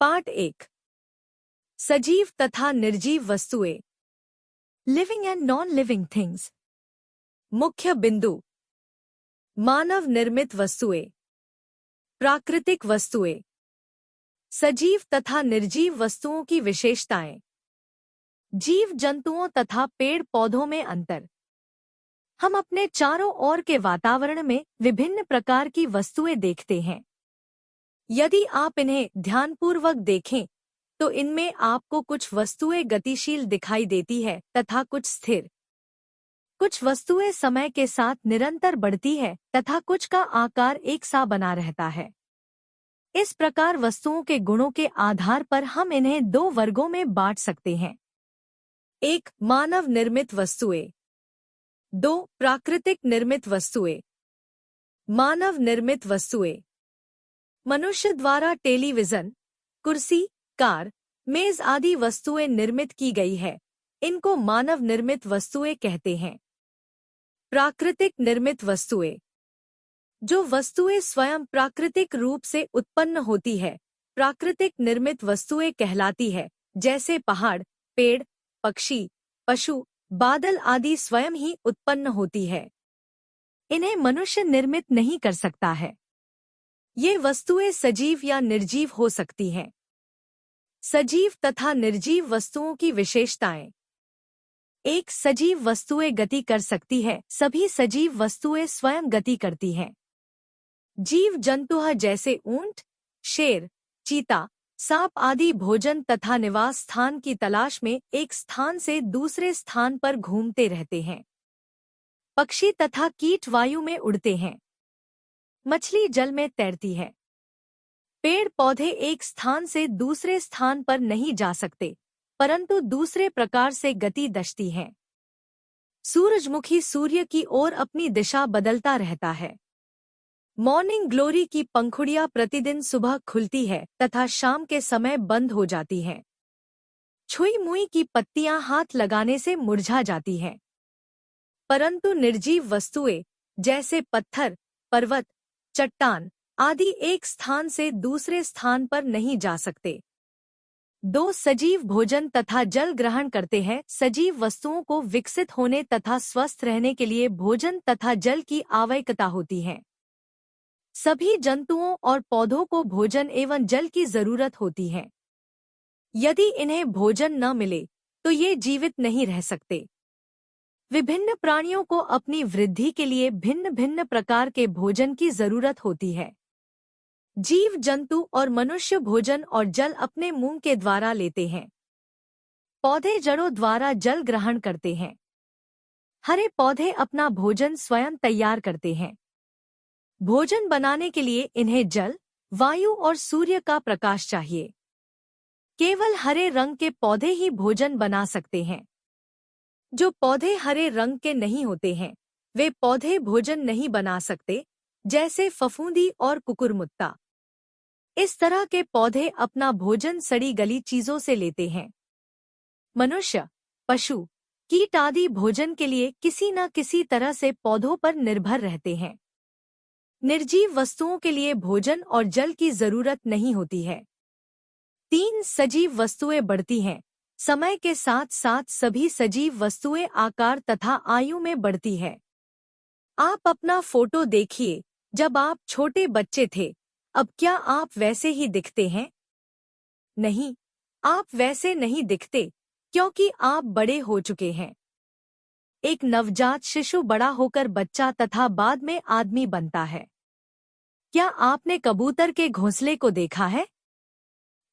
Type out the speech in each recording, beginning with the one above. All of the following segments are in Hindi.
पार्ट 1। सजीव तथा निर्जीव वस्तुएं, living and non living things. मुख्य बिंदु, मानव निर्मित वस्तुएं, प्राकृतिक वस्तुएं, सजीव तथा निर्जीव वस्तुओं की विशेषताएं, जीव जंतुओं तथा पेड़ पौधों में अंतर। हम अपने चारों ओर के वातावरण में विभिन्न प्रकार की वस्तुएं देखते हैं। यदि आप इन्हें ध्यानपूर्वक देखें तो इनमें आपको कुछ वस्तुएं गतिशील दिखाई देती है तथा कुछ स्थिर। कुछ वस्तुएं समय के साथ निरंतर बढ़ती है तथा कुछ का आकार एक सा बना रहता है। इस प्रकार वस्तुओं के गुणों के आधार पर हम इन्हें दो वर्गों में बांट सकते हैं। 1. मानव निर्मित वस्तुएं। 2. प्राकृतिक निर्मित वस्तुएं। मानव निर्मित वस्तुएं, मनुष्य द्वारा टेलीविजन, कुर्सी, कार, मेज आदि वस्तुएं निर्मित की गई है, इनको मानव निर्मित वस्तुएं कहते हैं। प्राकृतिक निर्मित वस्तुएं, जो वस्तुएं स्वयं प्राकृतिक रूप से उत्पन्न होती है, प्राकृतिक निर्मित वस्तुएं कहलाती है, जैसे पहाड़, पेड़, पक्षी, पशु, बादल आदि स्वयं ही उत्पन्न होती है। इन्हें मनुष्य निर्मित नहीं कर सकता है। ये वस्तुएं सजीव या निर्जीव हो सकती हैं। सजीव तथा निर्जीव वस्तुओं की विशेषताएं। 1. सजीव वस्तुएं गति कर सकती है। सभी सजीव वस्तुएं स्वयं गति करती हैं। जीव जंतु जैसे ऊंट, शेर, चीता, सांप आदि भोजन तथा निवास स्थान की तलाश में एक स्थान से दूसरे स्थान पर घूमते रहते हैं। पक्षी तथा कीट वायु में उड़ते हैं। मछली जल में तैरती है। पेड़ पौधे एक स्थान से दूसरे स्थान पर नहीं जा सकते, परंतु दूसरे प्रकार से गति दर्शाती हैं। सूरजमुखी सूर्य की ओर अपनी दिशा बदलता रहता है। मॉर्निंग ग्लोरी की पंखुड़ियां प्रतिदिन सुबह खुलती है तथा शाम के समय बंद हो जाती हैं। छुई मुई की पत्तियां हाथ लगाने से मुरझा जाती हैं। परंतु निर्जीव वस्तुएं जैसे पत्थर, पर्वत, चट्टान आदि एक स्थान से दूसरे स्थान पर नहीं जा सकते। 2. सजीव भोजन तथा जल ग्रहण करते हैं। सजीव वस्तुओं को विकसित होने तथा स्वस्थ रहने के लिए भोजन तथा जल की आवश्यकता होती है। सभी जंतुओं और पौधों को भोजन एवं जल की जरूरत होती है। यदि इन्हें भोजन न मिले तो ये जीवित नहीं रह सकते। विभिन्न प्राणियों को अपनी वृद्धि के लिए भिन्न भिन्न प्रकार के भोजन की जरूरत होती है। जीव जंतु और मनुष्य भोजन और जल अपने मुंह के द्वारा लेते हैं। पौधे जड़ों द्वारा जल ग्रहण करते हैं। हरे पौधे अपना भोजन स्वयं तैयार करते हैं। भोजन बनाने के लिए इन्हें जल, वायु और सूर्य का प्रकाश चाहिए। केवल हरे रंग के पौधे ही भोजन बना सकते हैं। जो पौधे हरे रंग के नहीं होते हैं, वे पौधे भोजन नहीं बना सकते, जैसे फफूंदी और कुकुरमुत्ता। इस तरह के पौधे अपना भोजन सड़ी गली चीजों से लेते हैं। मनुष्य, पशु, कीट आदि भोजन के लिए किसी न किसी तरह से पौधों पर निर्भर रहते हैं। निर्जीव वस्तुओं के लिए भोजन और जल की जरूरत नहीं होती है। 3. सजीव वस्तुएं बढ़ती हैं। समय के साथ साथ सभी सजीव वस्तुएं आकार तथा आयु में बढ़ती है। आप अपना फोटो देखिए, जब आप छोटे बच्चे थे, अब क्या आप वैसे ही दिखते हैं? नहीं, आप वैसे नहीं दिखते, क्योंकि आप बड़े हो चुके हैं। एक नवजात शिशु बड़ा होकर बच्चा तथा बाद में आदमी बनता है। क्या आपने कबूतर के घोंसले को देखा है?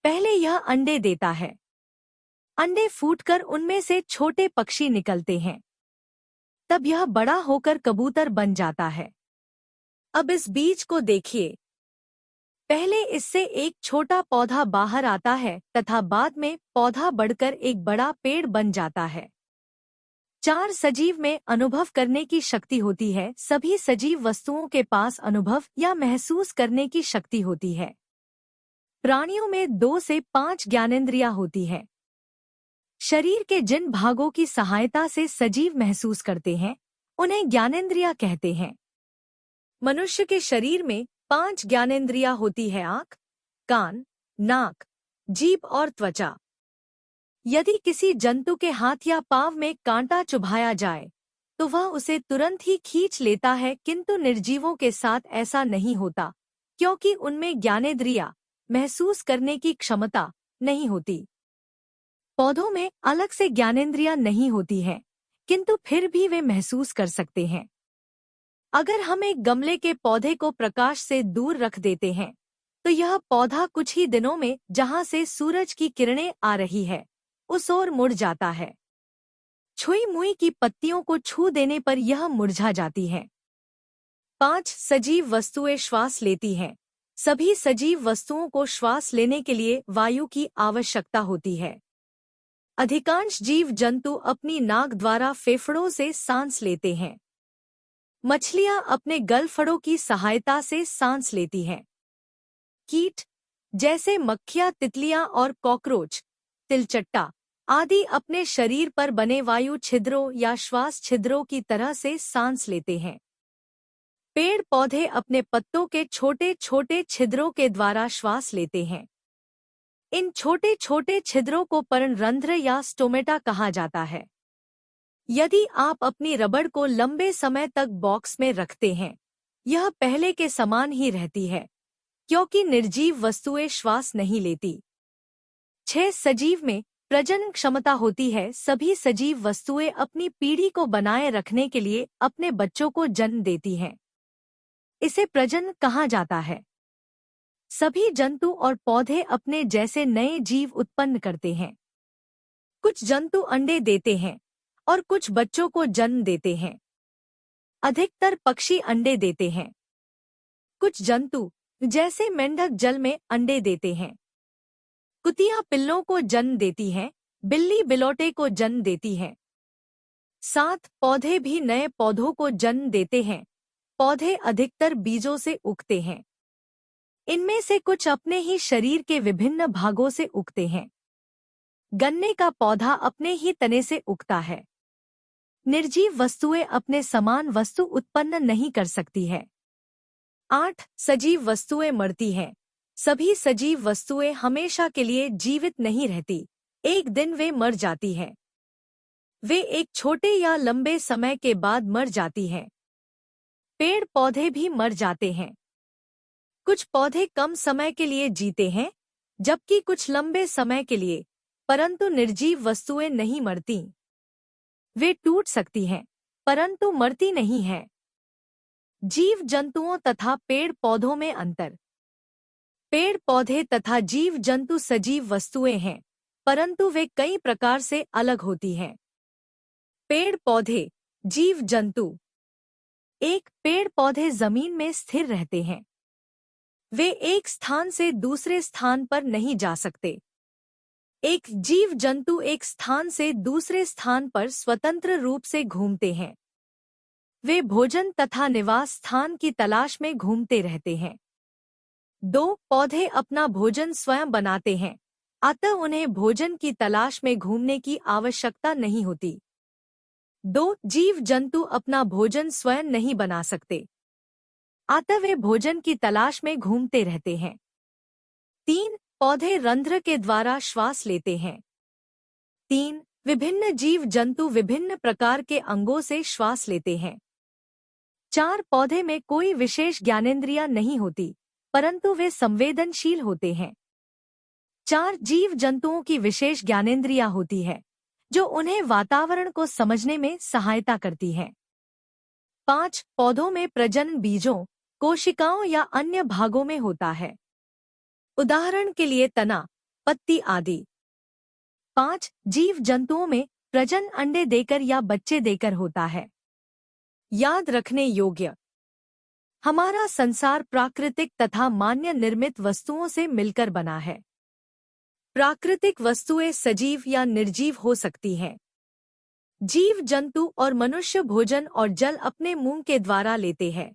पहले यह अंडे देता है। अंडे फूटकर उनमें से छोटे पक्षी निकलते हैं। तब यह बड़ा होकर कबूतर बन जाता है। अब इस बीज को देखिए। पहले इससे एक छोटा पौधा बाहर आता है तथा बाद में पौधा बढ़कर एक बड़ा पेड़ बन जाता है। 4. सजीव में अनुभव करने की शक्ति होती है। सभी सजीव वस्तुओं के पास अनुभव या महसूस करने की शक्ति होती है। प्राणियों में 2 से 5 ज्ञानेंद्रियां होती है। शरीर के जिन भागों की सहायता से सजीव महसूस करते हैं, उन्हें ज्ञानेंद्रियां कहते हैं। मनुष्य के शरीर में 5 ज्ञानेंद्रियां होती है: आँख, कान, नाक, जीभ और त्वचा। यदि किसी जंतु के हाथ या पाँव में कांटा चुभाया जाए तो वह उसे तुरंत ही खींच लेता है, किंतु निर्जीवों के साथ ऐसा नहीं होता क्योंकि उनमें ज्ञानेंद्रियां महसूस करने की क्षमता नहीं होती। पौधों में अलग से ज्ञानेंद्रियां नहीं होती हैं, किंतु फिर भी वे महसूस कर सकते हैं। अगर हम एक गमले के पौधे को प्रकाश से दूर रख देते हैं तो यह पौधा कुछ ही दिनों में जहां से सूरज की किरणें आ रही है उस ओर मुड़ जाता है। छुई मुई की पत्तियों को छू देने पर यह मुरझा जाती है। 5 सजीव वस्तुएं श्वास लेती हैं। सभी सजीव वस्तुओं को श्वास लेने के लिए वायु की आवश्यकता होती है। अधिकांश जीव जंतु अपनी नाक द्वारा फेफड़ों से सांस लेते हैं। मछलियां अपने गलफड़ों की सहायता से सांस लेती हैं। कीट जैसे मक्खियां, तितलियां और कॉकरोच, तिलचट्टा आदि अपने शरीर पर बने वायु छिद्रों या श्वास छिद्रों की तरह से सांस लेते हैं। पेड़ पौधे अपने पत्तों के छोटे छोटे छिद्रों के द्वारा श्वास लेते हैं। इन छोटे छोटे छिद्रों को पर्णरंध्र या स्टोमेटा कहा जाता है। यदि आप अपनी रबड़ को लंबे समय तक बॉक्स में रखते हैं, यह पहले के समान ही रहती है क्योंकि निर्जीव वस्तुएं श्वास नहीं लेती। 6 सजीव में प्रजनन क्षमता होती है। सभी सजीव वस्तुएं अपनी पीढ़ी को बनाए रखने के लिए अपने बच्चों को जन्म देती हैं। इसे प्रजनन कहा जाता है। सभी जंतु और पौधे अपने जैसे नए जीव उत्पन्न करते हैं। कुछ जंतु अंडे देते हैं और कुछ बच्चों को जन्म देते हैं। अधिकतर पक्षी अंडे देते हैं। कुछ जंतु जैसे मेंढक जल में अंडे देते हैं। कुतिया पिल्लों को जन्म देती हैं। बिल्ली बिलौटे को जन्म देती है। 7 पौधे भी नए पौधों को जन्म देते हैं। पौधे अधिकतर बीजों से उगते हैं। इनमें से कुछ अपने ही शरीर के विभिन्न भागों से उगते हैं। गन्ने का पौधा अपने ही तने से उगता है। निर्जीव वस्तुएं अपने समान वस्तु उत्पन्न नहीं कर सकती है। 8 सजीव वस्तुएं मरती हैं। सभी सजीव वस्तुएं हमेशा के लिए जीवित नहीं रहती। एक दिन वे मर जाती हैं। वे एक छोटे या लंबे समय के बाद मर जाती हैं। पेड़ पौधे भी मर जाते हैं। कुछ पौधे कम समय के लिए जीते हैं, जबकि कुछ लंबे समय के लिए, परंतु निर्जीव वस्तुएं नहीं मरती। वे टूट सकती हैं, परंतु मरती नहीं हैं। जीव जंतुओं तथा पेड़ पौधों में अंतर। पेड़ पौधे तथा जीव जंतु सजीव वस्तुएं हैं, परंतु वे कई प्रकार से अलग होती हैं। पेड़ पौधे, जीव जंतु। 1 पेड़ पौधे जमीन में स्थिर रहते हैं। वे एक स्थान से दूसरे स्थान पर नहीं जा सकते। एक जीव जंतु एक स्थान से दूसरे स्थान पर स्वतंत्र रूप से घूमते हैं। वे भोजन तथा निवास स्थान की तलाश में घूमते रहते हैं। 2 पौधे अपना भोजन स्वयं बनाते हैं, अतः उन्हें भोजन की तलाश में घूमने की आवश्यकता नहीं होती। 2 जीव जंतु अपना भोजन स्वयं नहीं बना सकते, अतः वे भोजन की तलाश में घूमते रहते हैं। 3 पौधे रंध्र के द्वारा श्वास लेते हैं। 3 विभिन्न जीव जंतु विभिन्न प्रकार के अंगों से श्वास लेते हैं। 4 पौधे में कोई विशेष ज्ञानेंद्रियां नहीं होती, परंतु वे संवेदनशील होते हैं। 4 जीव जंतुओं की विशेष ज्ञानेंद्रियां होती है, जो उन्हें वातावरण को समझने में सहायता करती हैं। 5 पौधों में प्रजनन बीजों, कोशिकाओं या अन्य भागों में होता है, उदाहरण के लिए तना, पत्ती आदि। 5 जीव जंतुओं में प्रजनन अंडे देकर या बच्चे देकर होता है। याद रखने योग्य, हमारा संसार प्राकृतिक तथा मान्य निर्मित वस्तुओं से मिलकर बना है। प्राकृतिक वस्तुएं सजीव या निर्जीव हो सकती हैं। जीव जंतु और मनुष्य भोजन और जल अपने मुंह के द्वारा लेते हैं।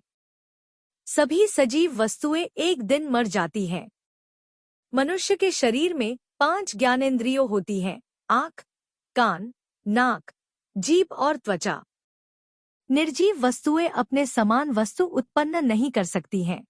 सभी सजीव वस्तुएं एक दिन मर जाती हैं। मनुष्य के शरीर में 5 ज्ञानेंद्रियों होती हैं: आँख, कान, नाक, जीभ और त्वचा। निर्जीव वस्तुएं अपने समान वस्तु उत्पन्न नहीं कर सकती हैं।